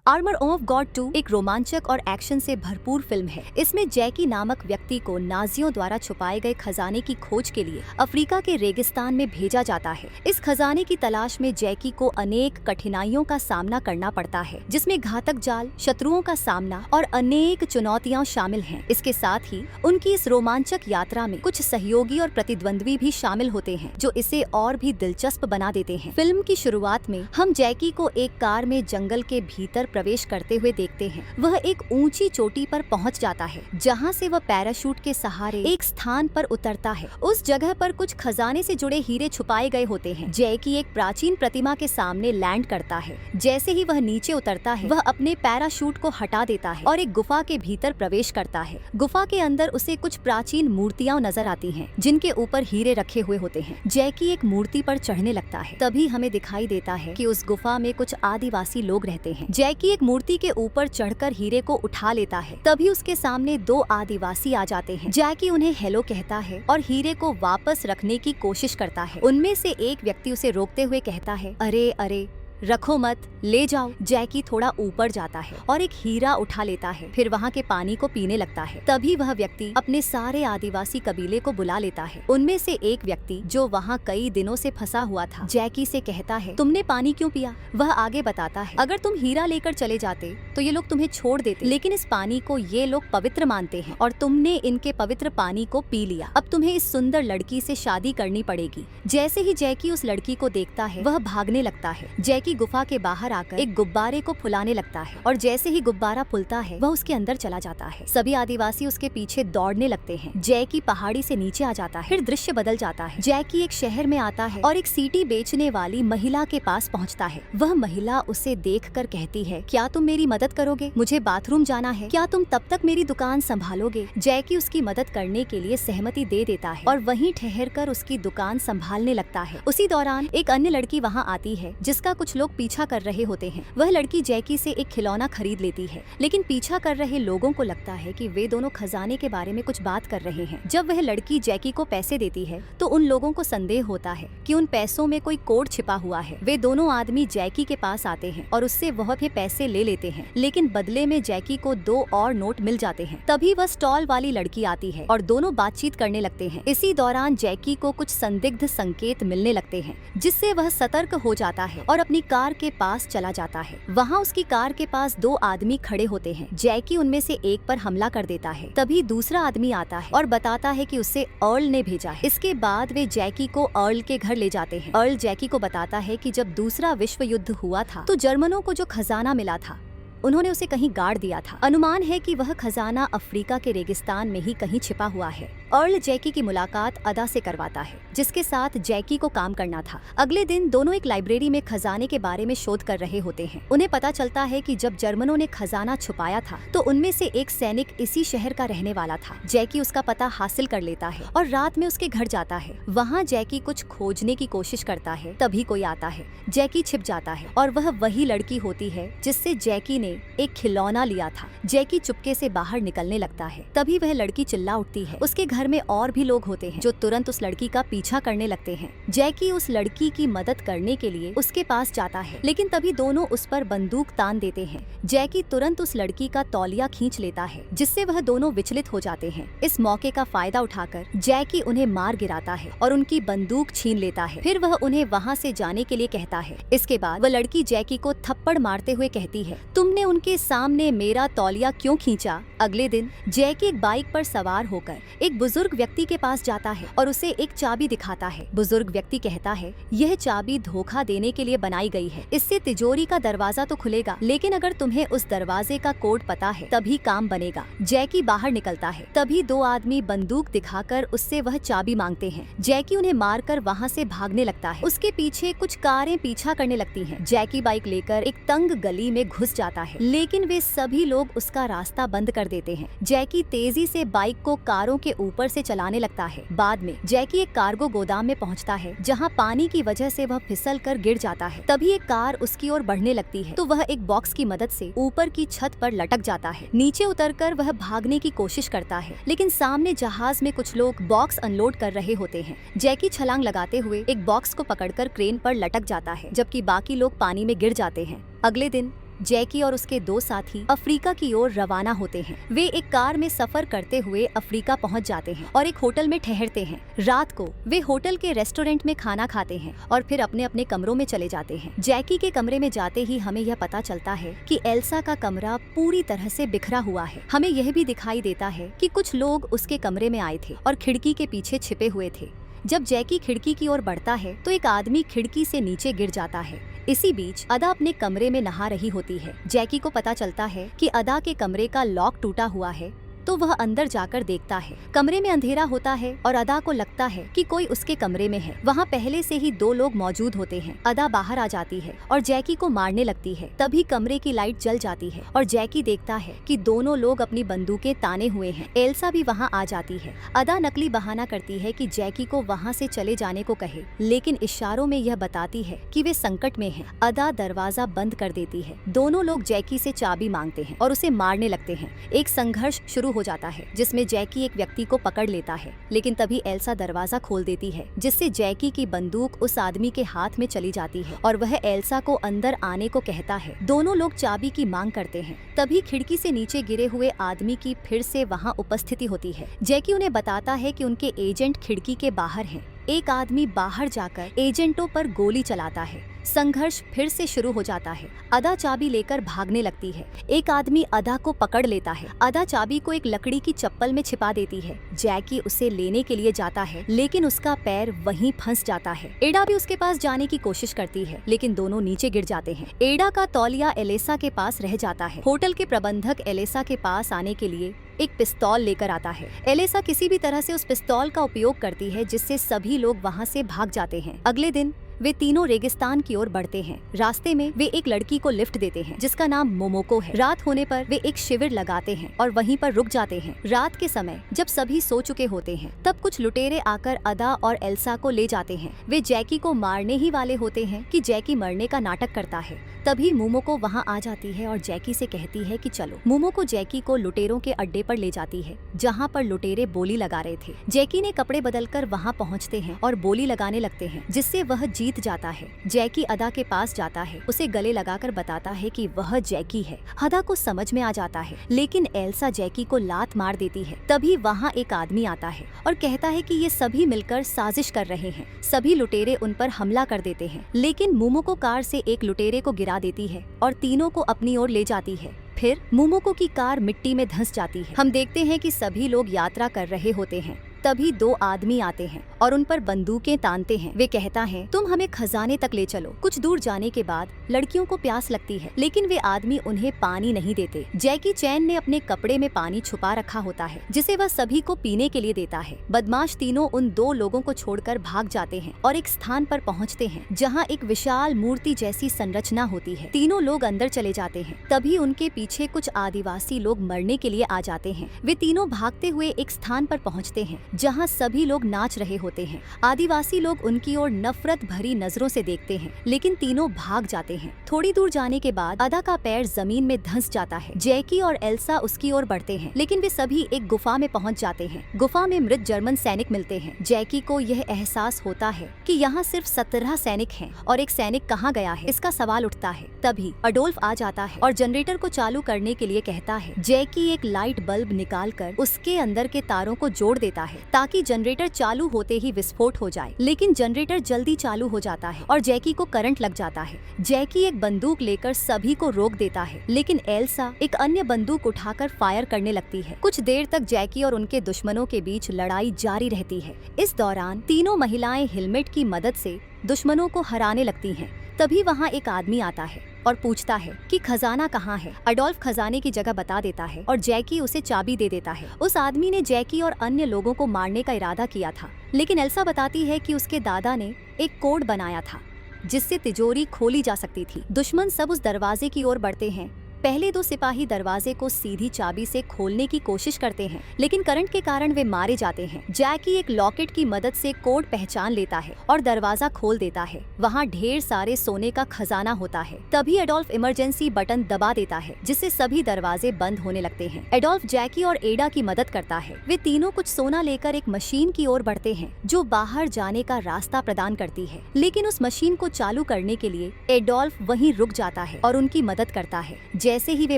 Armour of God 2 एक रोमांचक और एक्शन से भरपूर फिल्म है। इसमें जैकी नामक व्यक्ति को नाजियों द्वारा छुपाए गए खजाने की खोज के लिए अफ्रीका के रेगिस्तान में भेजा जाता है। इस खजाने की तलाश में जैकी को अनेक कठिनाइयों का सामना करना पड़ता है, जिसमें घातक जाल, शत्रुओं का सामना और अनेक चुनौतियां शामिल हैं। इसके साथ ही उनकी इस रोमांचक यात्रा में कुछ सहयोगी और प्रतिद्वंद्वी भी शामिल होते हैं, जो इसे और भी दिलचस्प बना देते हैं। फिल्म की शुरुआत में हम जैकी को एक कार में जंगल के भीतर प्रवेश करते हुए देखते हैं। वह एक ऊंची चोटी पर पहुंच जाता है, जहां से वह पैराशूट के सहारे एक स्थान पर उतरता है। उस जगह पर कुछ खजाने से जुड़े हीरे छुपाए गए होते हैं। जैकी एक प्राचीन प्रतिमा के सामने लैंड करता है। जैसे ही वह नीचे उतरता है, वह अपने पैराशूट को हटा देता है और एक गुफा के भीतर प्रवेश करता है। गुफा के अंदर उसे कुछ प्राचीन मूर्तियां नजर आती हैं, जिनके ऊपर हीरे रखे हुए होते हैं। जैकी एक मूर्ति पर चढ़ने लगता है। तभी हमें दिखाई देता है कि उस गुफा में कुछ आदिवासी लोग रहते हैं। जैकी एक मूर्ति के ऊपर चढ़कर हीरे को उठा लेता है। तभी उसके सामने दो आदिवासी आ जाते हैं। जैकी उन्हें हेलो कहता है और हीरे को वापस रखने की कोशिश करता है। उनमें से एक व्यक्ति उसे रोकते हुए कहता है, अरे अरे रखो मत, ले जाओ। जैकी थोड़ा ऊपर जाता है और एक हीरा उठा लेता है। फिर वहाँ के पानी को पीने लगता है। तभी वह व्यक्ति अपने सारे आदिवासी कबीले को बुला लेता है। उनमें से एक व्यक्ति, जो वहाँ कई दिनों से फंसा हुआ था, जैकी से कहता है, तुमने पानी क्यों पिया? वह आगे बताता है, अगर तुम हीरा लेकर चले जाते तो ये लोग तुम्हें छोड़ देते, लेकिन इस पानी को ये लोग पवित्र मानते हैं और तुमने इनके पवित्र पानी को पी लिया। अब तुम्हें इस सुंदर लड़की से शादी करनी पड़ेगी। जैसे ही जैकी उस लड़की को देखता है, वह भागने लगता है। जैकी गुफा के बाहर आकर एक गुब्बारे को फुलाने लगता है और जैसे ही गुब्बारा फूलता है, वह उसके अंदर चला जाता है। सभी आदिवासी उसके पीछे दौड़ने लगते हैं। जैकी पहाड़ी से नीचे आ जाता है। फिर दृश्य बदल जाता है। जैकी एक शहर में आता है और एक सीटी बेचने वाली महिला के पास पहुंचता है। वह महिला उसे देखकर कहती है, क्या तुम मेरी मदद करोगे? मुझे बाथरूम जाना है, क्या तुम तब तक मेरी दुकान संभालोगे? जैकी उसकी मदद करने के लिए सहमति दे देता है और वहीं ठहर कर उसकी दुकान संभालने लगता है। उसी दौरान एक अन्य लड़की वहाँ आती है, जिसका कुछ लोग पीछा कर रहे होते हैं। वह लड़की जैकी से एक खिलौना खरीद लेती है, लेकिन पीछा कर रहे लोगों को लगता है कि वे दोनों खजाने के बारे में कुछ बात कर रहे हैं। जब वह लड़की जैकी को पैसे देती है, तो उन लोगों को संदेह होता है कि उन पैसों में कोई कोड छिपा हुआ है। वे दोनों आदमी जैकी के पास आते हैं और उससे वह भी पैसे ले लेते हैं, लेकिन बदले में जैकी को 2 और नोट मिल जाते हैं। तभी वह स्टॉल वाली लड़की आती है और दोनों बातचीत करने लगते हैं। इसी दौरान जैकी को कुछ संदिग्ध संकेत मिलने लगते हैं, जिससे वह सतर्क हो जाता है और अपनी कार के पास चला जाता है। वहाँ उसकी कार के पास 2 आदमी खड़े होते हैं। जैकी उनमें से एक पर हमला कर देता है। तभी दूसरा आदमी आता है और बताता है कि उसे अर्ल ने भेजा है। इसके बाद वे जैकी को अर्ल के घर ले जाते हैं। अर्ल जैकी को बताता है कि जब दूसरा विश्व युद्ध हुआ था, तो जर्मनों को जो खजाना मिला था, उन्होंने उसे कहीं गाड़ दिया था। अनुमान है कि वह खजाना अफ्रीका के रेगिस्तान में ही कहीं छिपा हुआ है। अर्ल जैकी की मुलाकात अदा से करवाता है, जिसके साथ जैकी को काम करना था। अगले दिन दोनों एक लाइब्रेरी में खजाने के बारे में शोध कर रहे होते हैं। उन्हें पता चलता है कि जब जर्मनों ने खजाना छुपाया था, तो उनमें से एक सैनिक इसी शहर का रहने वाला था। जैकी उसका पता हासिल कर लेता है और रात में उसके घर जाता है। वहाँ जैकी कुछ खोजने की कोशिश करता है। तभी कोई आता है। जैकी छिप जाता है और वह वही लड़की होती है जिससे जैकी ने एक खिलौना लिया था। जैकी चुपके से बाहर निकलने लगता है। तभी वह लड़की चिल्ला उठती है। उसके घर में और भी लोग होते हैं, जो तुरंत उस लड़की का पीछा करने लगते हैं। जैकी उस लड़की की मदद करने के लिए उसके पास जाता है, लेकिन तभी दोनों उस पर बंदूक तान देते हैं। जैकी तुरंत उस लड़की का तौलिया खींच लेता है, जिससे वह दोनों विचलित हो जाते हैं। इस मौके का फायदा उठाकर जैकी उन्हें मार गिराता है और उनकी बंदूक छीन लेता है। फिर वह उन्हें वहाँ से जाने के लिए कहता है। इसके बाद वह लड़की जैकी को थप्पड़ मारते हुए कहती है, तुमने उनके सामने मेरा तौलिया क्यों खींचा? अगले दिन जैकी एक बाइक पर सवार होकर एक बुजुर्ग व्यक्ति के पास जाता है और उसे एक चाबी दिखाता है। बुजुर्ग व्यक्ति कहता है, यह चाबी धोखा देने के लिए बनाई गई है। इससे तिजोरी का दरवाजा तो खुलेगा, लेकिन अगर तुम्हें उस दरवाजे का कोड पता है, तभी काम बनेगा। जैकी बाहर निकलता है। तभी 2 आदमी बंदूक दिखाकर उससे वह चाबी मांगते हैं। जैकी उन्हें मारकर वहाँ से भागने लगता है। उसके पीछे कुछ कारें पीछा करने लगती हैं। जैकी बाइक लेकर एक तंग गली में घुस जाता है, लेकिन वे सभी लोग उसका रास्ता बंद कर देते हैं। जैकी तेजी से बाइक को कारों के ऊपर से चलाने लगता है। बाद में जैकी एक कार्गो गोदाम में पहुंचता है, जहां पानी की वजह से वह फिसल कर गिर जाता है। तभी एक कार उसकी ओर बढ़ने लगती है, तो वह एक बॉक्स की मदद से ऊपर की छत पर लटक जाता है। नीचे उतरकर वह भागने की कोशिश करता है, लेकिन सामने जहाज में कुछ लोग बॉक्स अनलोड कर रहे होते हैं। जैकी छलांग लगाते हुए एक बॉक्स को पकड़कर क्रेन पर लटक जाता है, जबकि बाकी लोग पानी में गिर जाते हैं। अगले दिन जैकी और उसके दो साथी अफ्रीका की ओर रवाना होते हैं। वे एक कार में सफर करते हुए अफ्रीका पहुंच जाते हैं और एक होटल में ठहरते हैं। रात को वे होटल के रेस्टोरेंट में खाना खाते हैं और फिर अपने अपने कमरों में चले जाते हैं। जैकी के कमरे में जाते ही हमें यह पता चलता है कि एल्सा का कमरा पूरी तरह से बिखरा हुआ है। हमें यह भी दिखाई देता है कि कुछ लोग उसके कमरे में आए थे और खिड़की के पीछे छिपे हुए थे। जब जैकी खिड़की की ओर बढ़ता है तो एक आदमी खिड़की से नीचे गिर जाता है। इसी बीच अदा अपने कमरे में नहा रही होती है। जैकी को पता चलता है कि अदा के कमरे का लॉक टूटा हुआ है, तो वह अंदर जाकर देखता है। कमरे में अंधेरा होता है और अदा को लगता है कि कोई उसके कमरे में है। वहाँ पहले से ही दो लोग मौजूद होते हैं। अदा बाहर आ जाती है और जैकी को मारने लगती है। तभी कमरे की लाइट जल जाती है और जैकी देखता है कि दोनों लोग अपनी बंदूकें ताने हुए हैं। एल्सा भी वहाँ आ जाती है। अदा नकली बहाना करती है कि जैकी को वहाँ से चले जाने को कहे, लेकिन इशारों में यह बताती है कि वे संकट में हैं। अदा दरवाजा बंद कर देती है। दोनों लोग जैकी से चाबी मांगते हैं और उसे मारने लगते हैं। एक संघर्ष शुरू हो जाता है जिसमें जैकी एक व्यक्ति को पकड़ लेता है, लेकिन तभी एल्सा दरवाजा खोल देती है, जिससे जैकी की बंदूक उस आदमी के हाथ में चली जाती है और वह एल्सा को अंदर आने को कहता है। दोनों लोग चाबी की मांग करते हैं। तभी खिड़की से नीचे गिरे हुए आदमी की फिर से वहां उपस्थिति होती है। जैकी उन्हें बताता है कि उनके एजेंट खिड़की के बाहर हैं। एक आदमी बाहर जाकर एजेंटों पर गोली चलाता है। संघर्ष फिर से शुरू हो जाता है। अदा चाबी लेकर भागने लगती है। एक आदमी अदा को पकड़ लेता है। अदा चाबी को एक लकड़ी की चप्पल में छिपा देती है। जैकी उसे लेने के लिए जाता है, लेकिन उसका पैर वहीं फंस जाता है। एडा भी उसके पास जाने की कोशिश करती है, लेकिन दोनों नीचे गिर जाते हैं। एडा का तौलिया एलेसा के पास रह जाता है। होटल के प्रबंधक एलेसा के पास आने के लिए एक पिस्तौल लेकर आता है। एलेसा किसी भी तरह से उस पिस्तौल का उपयोग करती है, जिससे सभी लोग वहाँ से भाग जाते हैं। अगले दिन वे तीनों रेगिस्तान की ओर बढ़ते हैं। रास्ते में वे एक लड़की को लिफ्ट देते हैं जिसका नाम मोमोको है। रात होने पर वे एक शिविर लगाते हैं और वहीं पर रुक जाते हैं। रात के समय जब सभी सो चुके होते हैं, तब कुछ लुटेरे आकर अदा और एल्सा को ले जाते हैं। वे जैकी को मारने ही वाले होते हैं कि जैकी मरने का नाटक करता है। तभी मोमोको वहाँ आ जाती है और जैकी से कहती है कि चलो। मोमोको जैकी को लुटेरों के अड्डे पर ले जाती है, जहाँ पर लुटेरे बोली लगा रहे थे। जैकी ने कपड़े बदलकर वहाँ पहुँचते हैं और बोली लगाने लगते हैं, जिससे वह जीत जाता है। जैकी अदा के पास जाता है, उसे गले लगाकर बताता है कि वह जैकी है। अदा को समझ में आ जाता है, लेकिन एल्सा जैकी को लात मार देती है। तभी वहाँ एक आदमी आता है और कहता है कि ये सभी मिलकर साजिश कर रहे हैं। सभी लुटेरे उन पर हमला कर देते हैं, लेकिन मोमोको कार से एक लुटेरे को गिरा देती है और तीनों को अपनी ओर ले जाती है। फिर मोमोको की कार मिट्टी में धंस जाती है। हम देखते हैं कि सभी लोग यात्रा कर रहे होते हैं। तभी दो आदमी आते हैं और उन पर बंदूकें तानते हैं। वे कहता है, तुम हमें खजाने तक ले चलो। कुछ दूर जाने के बाद लड़कियों को प्यास लगती है, लेकिन वे आदमी उन्हें पानी नहीं देते। जैकी चैन ने अपने कपड़े में पानी छुपा रखा होता है, जिसे वह सभी को पीने के लिए देता है। बदमाश तीनों उन दो लोगों को छोड़कर भाग जाते हैं और एक स्थान पर पहुँचते हैं जहाँ एक विशाल मूर्ति जैसी संरचना होती है। तीनों लोग अंदर चले जाते हैं। तभी उनके पीछे कुछ आदिवासी लोग मरने के लिए आ जाते हैं। वे तीनों भागते हुए एक स्थान पर पहुँचते हैं जहाँ सभी लोग नाच रहे होते हैं। आदिवासी लोग उनकी ओर नफरत भरी नजरों से देखते हैं, लेकिन तीनों भाग जाते हैं। थोड़ी दूर जाने के बाद अदा का पैर जमीन में धंस जाता है। जैकी और एल्सा उसकी ओर बढ़ते हैं, लेकिन वे सभी एक गुफा में पहुंच जाते हैं। गुफा में मृत जर्मन सैनिक मिलते हैं। जैकी को यह एहसास होता है कि यहाँ सिर्फ 17 सैनिक हैं और एक सैनिक कहाँ गया है, इसका सवाल उठता है। तभी अडोल्फ आ जाता है और जनरेटर को चालू करने के लिए कहता है। जैकी एक लाइट बल्ब निकालकर उसके अंदर के तारों को जोड़ देता है ताकि जनरेटर चालू होते ही विस्फोट हो जाए, लेकिन जनरेटर जल्दी चालू हो जाता है और जैकी को करंट लग जाता है। जैकी एक बंदूक लेकर सभी को रोक देता है, लेकिन एल्सा एक अन्य बंदूक उठाकर फायर करने लगती है। कुछ देर तक जैकी और उनके दुश्मनों के बीच लड़ाई जारी रहती है। इस दौरान तीनों महिलाएं हेलमेट की मदद से दुश्मनों को हराने लगती हैं। तभी वहाँ एक आदमी आता है और पूछता है कि खजाना कहाँ है। अडोल्फ खजाने की जगह बता देता है और जैकी उसे चाबी दे देता है। उस आदमी ने जैकी और अन्य लोगों को मारने का इरादा किया था, लेकिन एल्सा बताती है कि उसके दादा ने एक कोड बनाया था जिससे तिजोरी खोली जा सकती थी। दुश्मन सब उस दरवाजे की ओर बढ़ते हैं। पहले दो सिपाही दरवाजे को सीधी चाबी से खोलने की कोशिश करते हैं, लेकिन करंट के कारण वे मारे जाते हैं। जैकी एक लॉकेट की मदद से कोड पहचान लेता है और दरवाजा खोल देता है। वहाँ ढेर सारे सोने का खजाना होता है। तभी एडोल्फ इमरजेंसी बटन दबा देता है, जिससे सभी दरवाजे बंद होने लगते हैं। एडोल्फ जैकी और एडा की मदद करता है। वे तीनों कुछ सोना लेकर एक मशीन की ओर बढ़ते हैं, जो बाहर जाने का रास्ता प्रदान करती है। लेकिन उस मशीन को चालू करने के लिए एडोल्फ वहीं रुक जाता है और उनकी मदद करता है। जैसे ही वे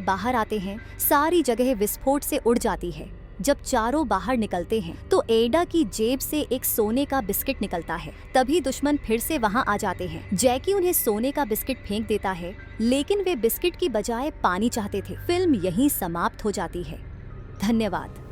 बाहर आते हैं, सारी जगह विस्फोट से उड़ जाती है। जब चारों बाहर निकलते हैं तो एडा की जेब से एक सोने का बिस्किट निकलता है। तभी दुश्मन फिर से वहां आ जाते हैं। जैकी उन्हें सोने का बिस्किट फेंक देता है, लेकिन वे बिस्किट की बजाय पानी चाहते थे। फिल्म यहीं समाप्त हो जाती है। धन्यवाद।